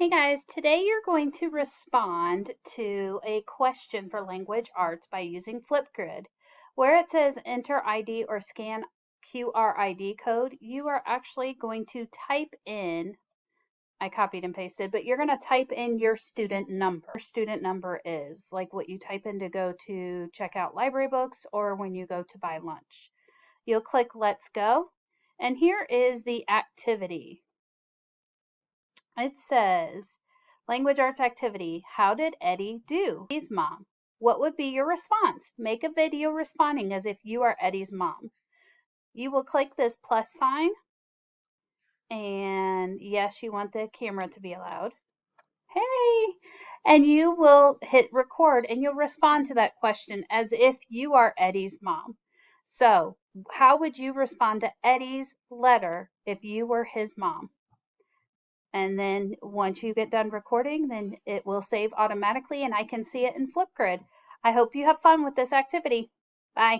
Hey guys, today you're going to respond to a question for language arts by using Flipgrid. Where it says enter ID or scan QR ID code, you are actually going to type in, I copied and pasted, but you're going to type in your student number. Student number is like what you type in to go to check out library books or when you go to buy lunch. You'll click Let's Go, and here is the activity. It says, language arts activity, how did Eddie do? Eddie's mom. What would be your response? Make a video responding as if you are Eddie's mom. You will click this plus sign, and yes, you want the camera to be allowed. Hey! And you will hit record and you'll respond to that question as if you are Eddie's mom. So, how would you respond to Eddie's letter if you were his mom? And then once you get done recording, then it will save automatically and I can see it in Flipgrid. I hope you have fun with this activity. Bye.